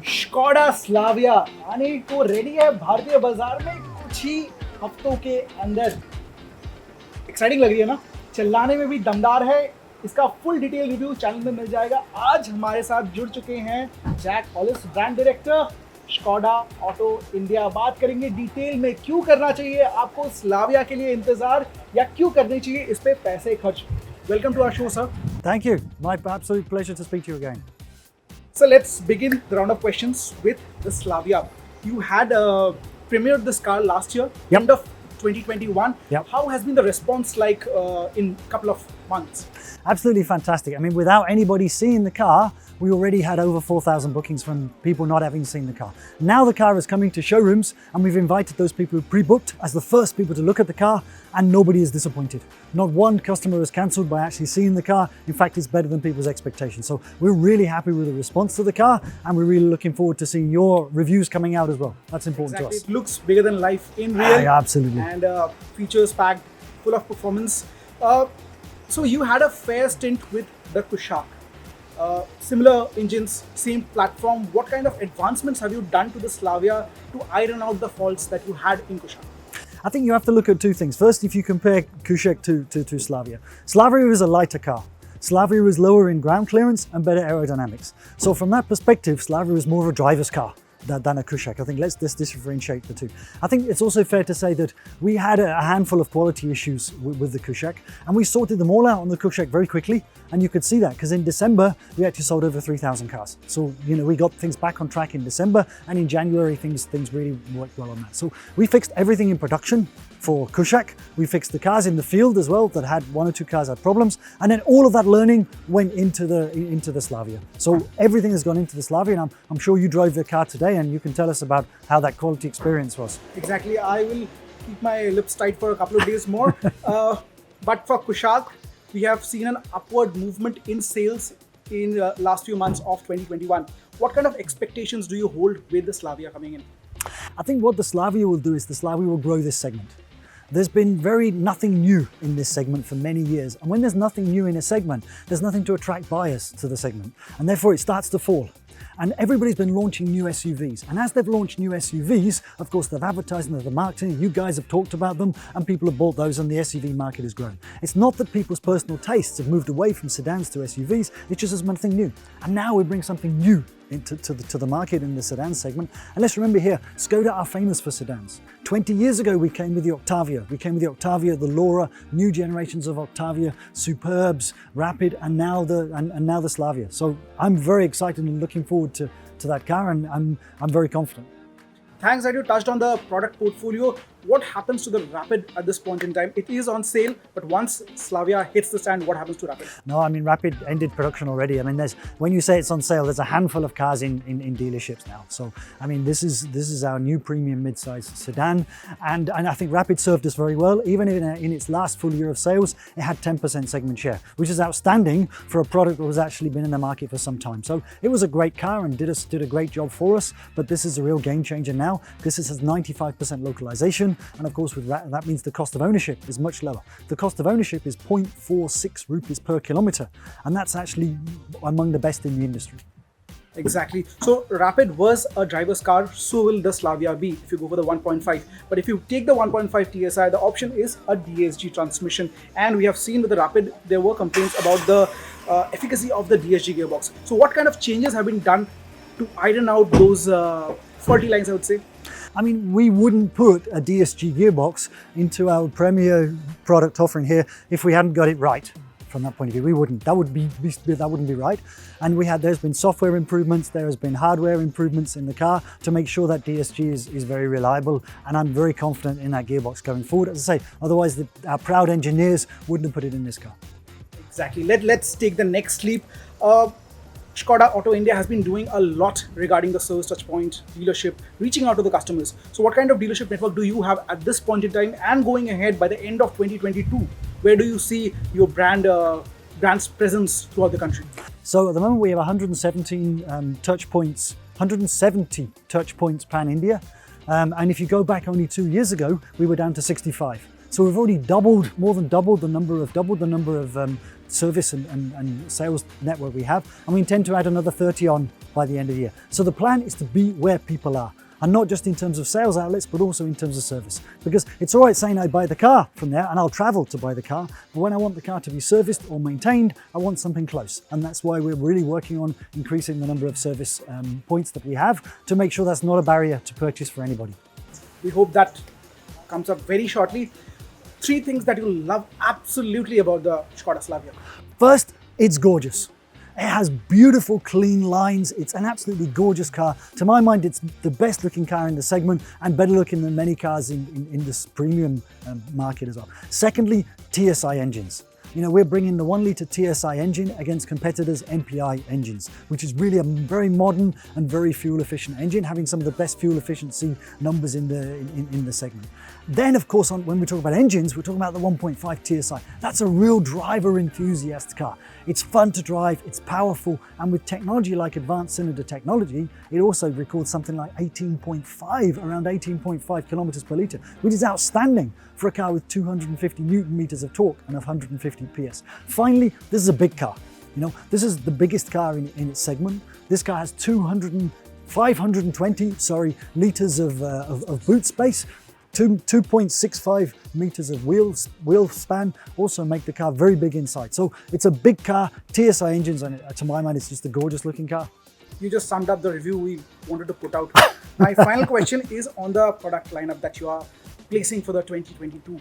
Skoda Slavia आने को ready है भारतीय बाजार में कुछ ही हफ्तों के अंदर। एक्साइटिंग लग रही है ना, चलाने में भी दमदार है। इसका फुल डिटेल रिव्यू चैनल में मिल जाएगा। आज हमारे साथ जुड़ चुके हैं Jack Hollis, brand director Skoda auto India. बात करेंगे डिटेल में क्यों करना चाहिए आपको स्लाविया के लिए इंतजार, या क्यों करनी चाहिए इस पे पैसे खर्च। Welcome to our show sir. Thank you. My absolute pleasure to speak to you again. So let's begin the round of questions with the Slavia. You had premiered this car last year, Yep. end of 2021. Yep. How has been the response like in a couple of months? Absolutely fantastic. I mean, without anybody seeing the car, we already had over 4,000 bookings from people not having seen the car. Now the car is coming to showrooms and we've invited those people who pre-booked as the first people to look at the car, and nobody is disappointed. Not one customer has cancelled by actually seeing the car. In fact, it's better than people's expectations. So we're really happy with the response to the car, and we're really looking forward to seeing your reviews coming out as well. That's important Exactly. to us. It looks bigger than life in real. Yeah, absolutely. And features packed, full of performance. So you had a fair stint with the Kushaq. Similar engines, same platform. What kind of advancements have you done to the Slavia to iron out the faults that you had in Kushaq? I think you have to look at two things. First, if you compare Kushaq to Slavia, Slavia is a lighter car. Slavia is lower in ground clearance and better aerodynamics. So from that perspective, Slavia is more of a driver's car than a Kushaq. I think let's differentiate the two. I think it's also fair to say that we had a handful of quality issues with the Kushaq, and we sorted them all out on the Kushaq very quickly. And you could see that because in December, we actually sold over 3,000 cars. So, we got things back on track in December, and in January, things really worked well on that. So we fixed everything in production for Kushaq. We fixed the cars in the field as well that had one or two cars had problems. And then all of that learning went into the Slavia. So everything has gone into the Slavia, and I'm sure you drove the car today and you can tell us about how that quality experience was. Exactly. I will keep my lips tight for a couple of days more. But for Kushaq, we have seen an upward movement in sales in last few months of 2021. What kind of expectations do you hold with the Slavia coming in? I think what the Slavia will do is the Slavia will grow this segment. There's been nothing new in this segment for many years. And when there's nothing new in a segment, there's nothing to attract buyers to the segment. And therefore it starts to fall. And everybody's been launching new SUVs. And as they've launched new SUVs, of course, they've advertised them, they've marketing. You guys have talked about them, and people have bought those, and the SUV market has grown. It's not that people's personal tastes have moved away from sedans to SUVs, it's just something new. And now we bring something new to the market in the sedan segment. And let's remember here, Skoda are famous for sedans. 20 years ago, we came with the Octavia. We came with the Octavia, the Laura, new generations of Octavia, Superbs, Rapid, and now the Slavia. So I'm very excited and looking forward to that car, and I'm very confident. Thanks that you touched on the product portfolio. What happens to the Rapid at this point in time? It is on sale, but once Slavia hits the stand, what happens to Rapid? No, I mean, Rapid ended production already. I mean, when you say it's on sale, there's a handful of cars in dealerships now. So, I mean, this is our new premium mid-size sedan, and I think Rapid served us very well. Even in its last full year of sales, it had 10% segment share, which is outstanding for a product that was actually been in the market for some time. So it was a great car and did a great job for us, but this is a real game changer now because this has 95% localization. And of course, with that means the cost of ownership is much lower. The cost of ownership is 0.46 rupees per kilometre, and that's actually among the best in the industry. Exactly. So Rapid was a driver's car, so will the Slavia be if you go for the 1.5. But if you take the 1.5 TSI, the option is a DSG transmission. And we have seen with the Rapid, there were complaints about the efficacy of the DSG gearbox. So what kind of changes have been done to iron out those faulty lines, I would say? I mean, we wouldn't put a DSG gearbox into our premier product offering here if we hadn't got it right. From that point of view, we wouldn't. That wouldn't be right. And there's been software improvements, there has been hardware improvements in the car to make sure that DSG is very reliable. And I'm very confident in that gearbox going forward. As I say, otherwise our proud engineers wouldn't have put it in this car. Exactly. Let's take the next leap. Skoda Auto India has been doing a lot regarding the service touchpoint, dealership, reaching out to the customers. So what kind of dealership network do you have at this point in time, and going ahead by the end of 2022? Where do you see your brand's presence throughout the country? So at the moment we have 117 touchpoints, 170 touchpoints pan India. And if you go back only 2 years ago, we were down to 65. So we've already more than doubled the number of service and sales network we have, and we intend to add another 30 on by the end of the year. So the plan is to be where people are, and not just in terms of sales outlets, but also in terms of service. Because it's all right saying I buy the car from there and I'll travel to buy the car, but when I want the car to be serviced or maintained, I want something close. And that's why we're really working on increasing the number of service points that we have to make sure that's not a barrier to purchase for anybody. We hope that comes up very shortly. 3 things that you love absolutely about the Skoda Slavia. First, it's gorgeous. It has beautiful, clean lines. It's an absolutely gorgeous car. To my mind, it's the best looking car in the segment and better looking than many cars in this premium market as well. Secondly, TSI engines. You know, we're bringing the 1 litre TSI engine against competitors' MPI engines, which is really a very modern and very fuel efficient engine, having some of the best fuel efficiency numbers in the segment. Then, of course, when we talk about engines, we're talking about the 1.5 TSI. That's a real driver enthusiast car. It's fun to drive, it's powerful, and with technology like advanced cylinder technology, it also records something like 18.5, around 18.5 kilometers per litre, which is outstanding for a car with 250 Newton meters of torque and 150 PS. Finally, this is a big car. You know, this is the biggest car in its segment. This car has 520 liters of boot space. 2.65 meters of wheel span also make the car very big inside. So it's a big car, TSI engines, and to my mind, it's just a gorgeous looking car. You just summed up the review we wanted to put out. My final question is on the product lineup that you are placing for the 2022.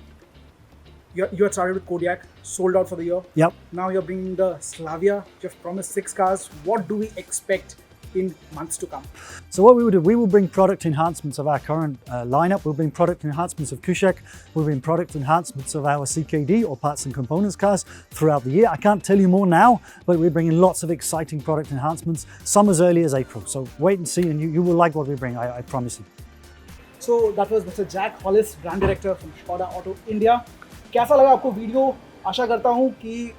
You had started with Kodiaq, sold out for the year. Yep. Now you're bringing the Slavia. You've promised 6 cars. What do we expect in months to come? So what we will do, we will bring product enhancements of our current lineup. We'll bring product enhancements of Kushaq. We'll bring product enhancements of our CKD or parts and components cars throughout the year. I can't tell you more now, but we're bringing lots of exciting product enhancements, some as early as April. So wait and see, and you will like what we bring, I promise you. So that was Mr. Zac Hollis, brand director from Skoda Auto India. कैसा लगा आपको video? आशा करता हूँ कि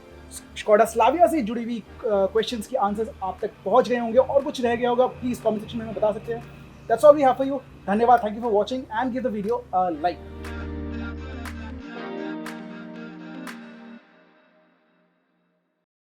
Skoda Slavia से जुड़ी हुई questions की आंसर्स आप तक पहुंच गए होंगे, और कुछ रह गया होगा प्लीज कमेंट सेक्शन में बता सकते हैं. That's all we have for you. धन्यवाद. Thank you for watching and give the video a like.